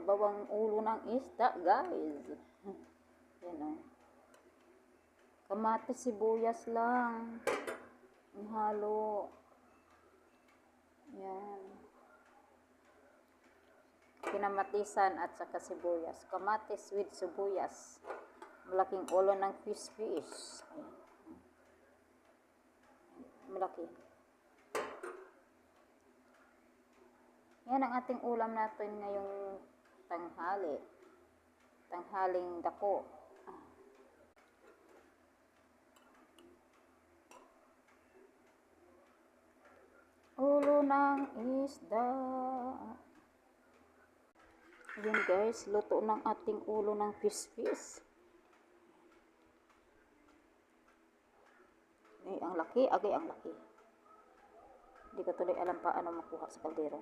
Bawang ulo ng isda, guys. Yan o. Kamatis, sibuyas lang. Ang halo. Yan. Kinamatisan at saka sibuyas. Kamatis with sibuyas. Malaking ulo ng fish. Ayan. Malaki. Yan ang ating ulam natin ngayong tanghali. Tanghaling dako. Ulo ng isda. Ayan guys, luto ng ating ulo ng fish. Ay, ang laki. Agay, ang laki. Hindi ko tuloy alam paano makuha sa kaldero.